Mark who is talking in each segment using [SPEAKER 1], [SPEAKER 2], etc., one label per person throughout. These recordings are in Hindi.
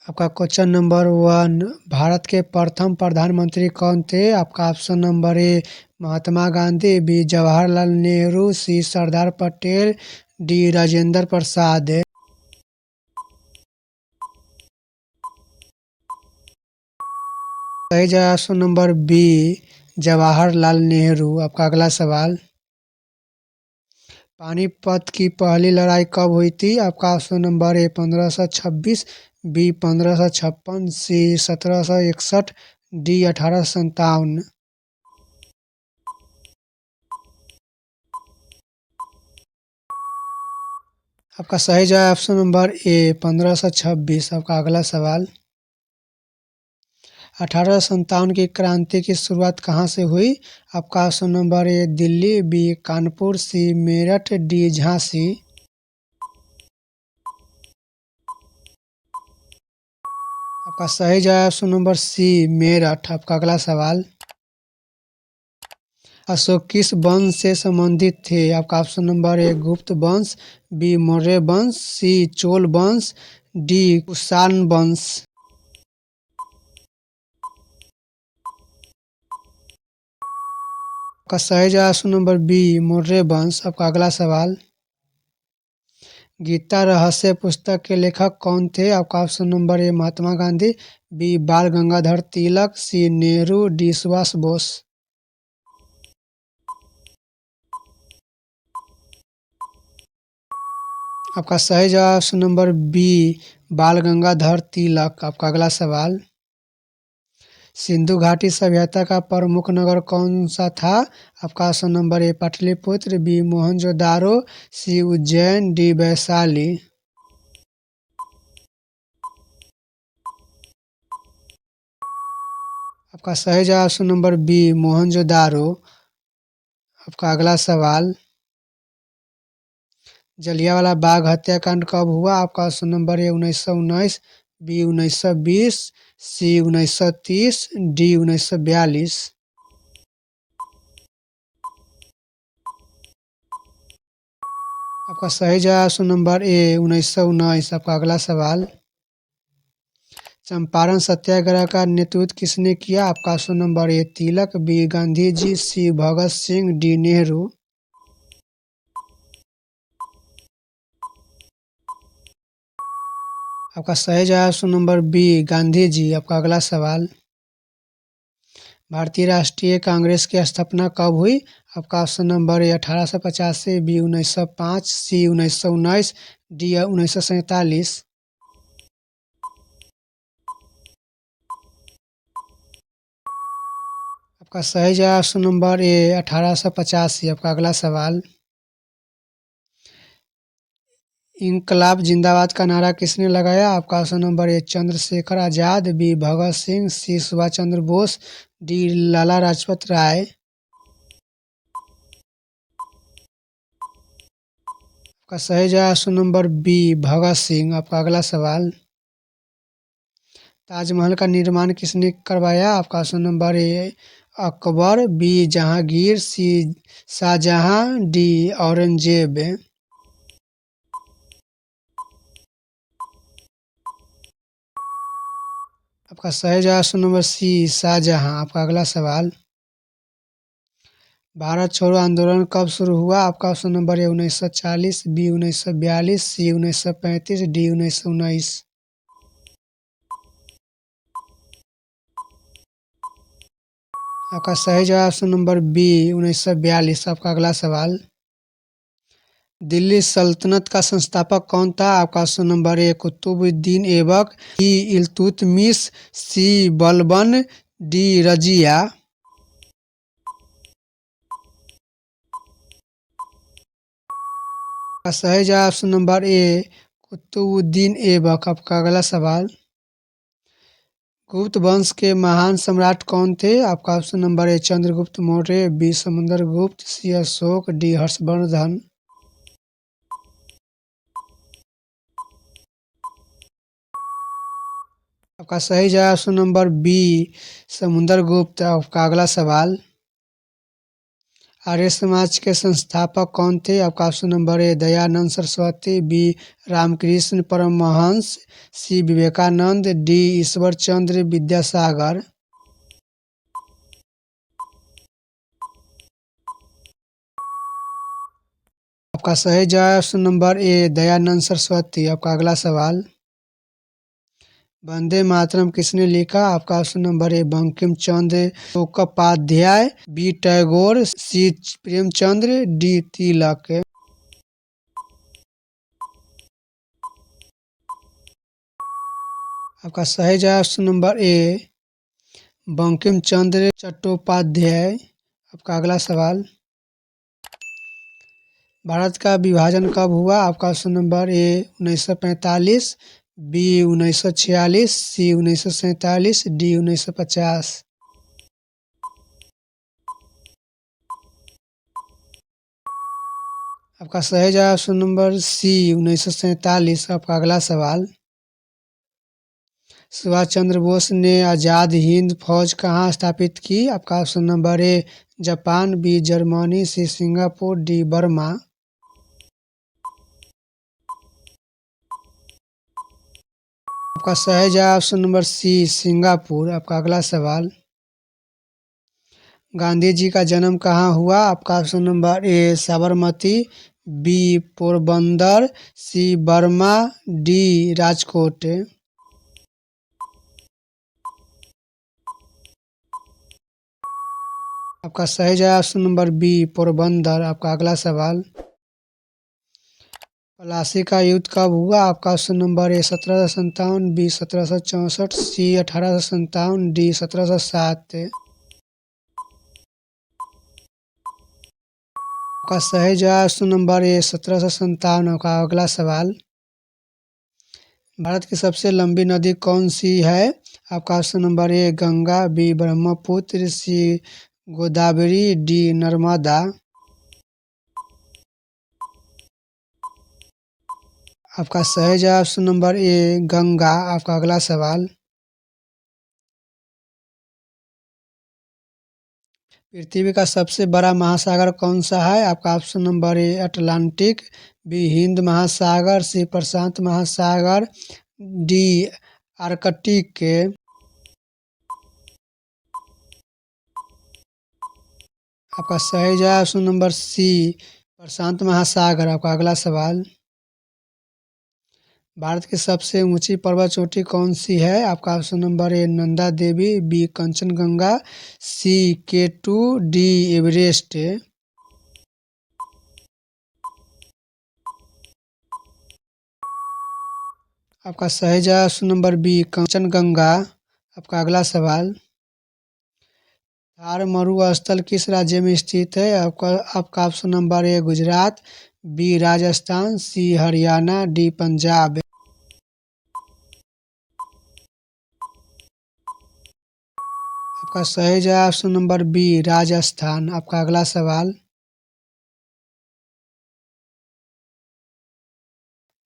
[SPEAKER 1] आपका क्वेश्चन नंबर 1, भारत के प्रथम प्रधानमंत्री कौन थे? आपका option number A Mahatma Gandhi, B Jawaharlal Nehru, C Sardar Patel, D Rajendra Prasad. सही जवाब option number B Jawaharlal Nehru. आपका अगला सवाल, पानीपत की पहली लड़ाई कब हुई थी? आपका option number A 1526, B 1556, C 1761, D 1857। आपका सही जवाब ऑप्शन नंबर ए 1526। आपका अगला सवाल, 1857 की क्रांति की शुरुआत कहाँ से हुई? आपका option number A Delhi, B Kanpur, C Meerut, D Jhansi. आपका सही जवाब ऑप्शन नंबर सी मेरठ। आपका अगला सवाल, अशोक किस वंश से संबंधित थे? आपका ऑप्शन नंबर ए गुप्त वंश, बी मौर्य वंश, सी चोल वंश, डी कुषाण वंश। आपका सही जवाब ऑप्शन नंबर बी मौर्य वंश। आपका अगला सवाल, गीता रहस्य पुस्तक के लेखक कौन थे? आपका option number A Mahatma Gandhi, B Bal Gangadhar Tilak, C Nehru, D Subhash Bose. आपका सही जवाब option number B Bal Gangadhar तिलक। आपका अगला सवाल, सिंधु घाटी सभ्यता का प्रमुख नगर कौन सा था? आपका option number A Pataliputra, B Mohenjodaro, C Ujjain, D Vaishali. आपका सही जवाब ऑप्शन नंबर बी मोहनजोदारो। आपका अगला सवाल, जलियांवाला बाग हत्याकांड कब हुआ? आपका option number A 1919, B 1920, C 1930, D 1942। आपका सही जवाब ऑप्शन नंबर ए 1919। आपका अगला सवाल, चंपारण सत्याग्रह का नेतृत्व किसने किया? आपका option number A Tilak, B Gandhi ji, C Bhagat Singh, D Nehru. आपका सही जवाब option number B Gandhi ji. आपका अगला सवाल, भारतीय राष्ट्रीय कांग्रेस की स्थापना कब हुई? आपका option number A 1885, B 1905, C 1919, D 1947। आपका सही जवाब ऑप्शन नंबर ए 1885। आपका अगला सवाल, इंकलाब जिंदाबाद का नारा किसने लगाया? आपका option number A Chandrashekhar Azad, B Bhagat Singh, C Subhash Chandra Bose, D Lala Lajpat Rai. आपका सही जवाब option number B Bhagat Singh. आपका अगला सवाल, ताजमहल का निर्माण किसने करवाया? आपका option number A Akbar, B Jahangir, C Shah Jahan, D Aurangzeb. आपका सही जवाब ऑप्शन नंबर सी शाहजहां। आपका अगला सवाल, भारत छोड़ो आंदोलन कब शुरू हुआ? आपका option number A 1940, B 1942, C 1935, D 1919। आपका सही जवाब ऑप्शन नंबर बी 1942। आपका अगला सवाल, दिल्ली सल्तनत का संस्थापक कौन था? आपका option number A Qutubuddin Aibak, B Iltutmish, C Balban, D Razia. आपका सही जवाब option number A Qutubuddin Aibak. आपका अगला सवाल, गुप्त वंश के महान सम्राट कौन थे? आपका option number A Chandragupta Maurya, B Samudragupta, C Ashoka, D Harshavardhana. आपका सही जवाब ऑप्शन नंबर बी समुद्रगुप्त। आपका अगला सवाल, आर्य समाज के संस्थापक कौन थे? आपका option number A Dayanand Saraswati, B Ramakrishna Paramhansa, C Vivekananda, D Ishwar Chandra Vidyasagar. आपका सही जवाब option number A Dayanand Saraswati. आपका अगला सवाल, वंदे मातरम किसने लिखा? आपका option number A Bankim Chandra Chattopadhyay, B Tagore, C Premchand, D Tilak. आपका सही जवाब option number A Bankim Chandra Chattopadhyay. आपका अगला सवाल, भारत का विभाजन कब हुआ? आपका option number A 1945, B 1946, C 1947, D 1950। आपका सही जवाब ऑप्शन नंबर सी 1947। आपका अगला सवाल, सुभाष चंद्र बोस ने आज़ाद हिंद फौज कहाँ स्थापित की? आपका option number A Japan, B Germany, C Singapore, D Burma. आपका सही जवाब ऑप्शन नंबर सी सिंगापुर। आपका अगला सवाल, गांधी जी का जन्म कहाँ हुआ? आपका option number A Sabarmati, B Porbandar, C Burma, D Rajkot. आपका सही जवाब ऑप्शन नंबर बी पोरबंदर। आपका अगला सवाल, प्लासी का युद्ध कब हुआ? आपका option number A 1757, B 1764, C 1857, D 1707। आपका सही जवाब ऑप्शन नंबर ए 1757। का अगला सवाल, भारत की सबसे लंबी नदी कौन सी है? आपका option number A Ganga, B Brahmaputra, C Godavari, D Narmada. आपका सही जवाब ऑप्शन नंबर ए गंगा। आपका अगला सवाल, पृथ्वी का सबसे बड़ा महासागर कौन सा है? आपका option number A Atlantic, B Hind Mahasagar, C प्रशांत महासागर, डी आर्कटिक। आपका सही जवाब ऑप्शन नंबर सी प्रशांत महासागर। आपका अगला सवाल, भारत की सबसे ऊंची पर्वत चोटी कौन सी है? आपका option number A Nanda Devi, B Kanchenjunga, C K2, D Everest. आपका सही जवाब ऑप्शन नंबर बी कंचनगंगा। आपका अगला सवाल, थार मरुस्थल किस राज्य में स्थित है? आपका option number A Gujarat, B Rajasthan, C Haryana, D Punjab. आपका सही जवाब ऑप्शन नंबर बी राजस्थान। आपका अगला सवाल,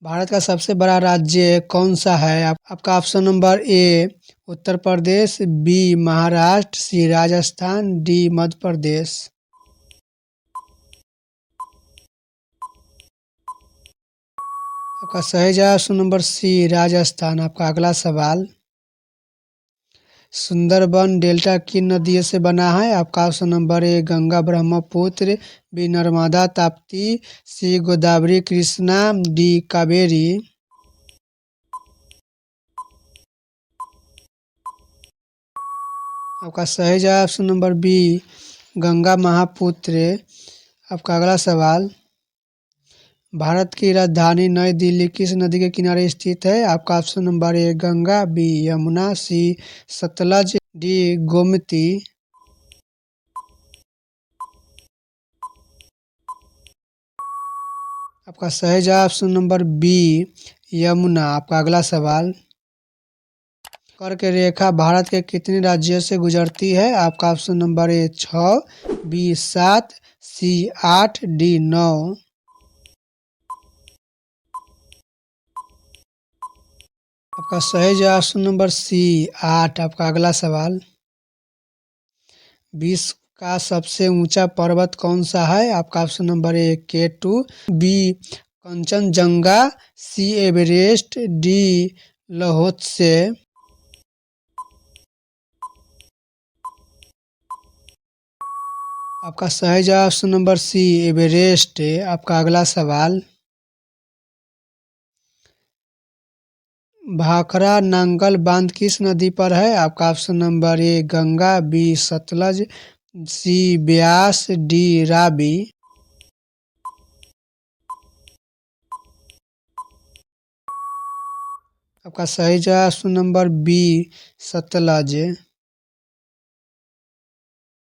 [SPEAKER 1] भारत का सबसे बड़ा राज्य कौन सा है? आपका option number A Uttar Pradesh, B Maharashtra, C Rajasthan, D Madhya Pradesh. आपका सही जवाब ऑप्शन नंबर सी राजस्थान। आपका अगला सवाल, सुंदरबन डेल्टा किन नदियों से बना है? आपका option number A Ganga Brahmaputra, B Narmada Tapti, C Godavari Krishna, D Kaveri. आपका सही जवाब ऑप्शन नंबर बी गंगा महापुत्र। आपका अगला सवाल, भारत की राजधानी नई दिल्ली किस नदी के किनारे स्थित है? आपका option number A Ganga, B Yamuna, C Sutlej, D Gomti. आपका सही जवाब ऑप्शन नंबर बी यमुना। आपका अगला सवाल, कर्क रेखा भारत के कितने राज्यों से गुजरती है? आपका option number A 6, B 7, C 8, D 9। आपका सही जवाब ऑप्शन नंबर सी 8। आपका अगला सवाल, विश्व का सबसे ऊंचा पर्वत कौन सा है? आपका option number A K2, B Kanchenjunga, C Everest, D Lhotse. आपका सही जवाब ऑप्शन नंबर सी एवरेस्ट है। आपका अगला सवाल, भाखड़ा नांगल बांध किस नदी पर है? आपका option number A Ganga, B Sutlej, C Beas, D Ravi. आपका सही जवाब ऑप्शन नंबर बी सतलज है।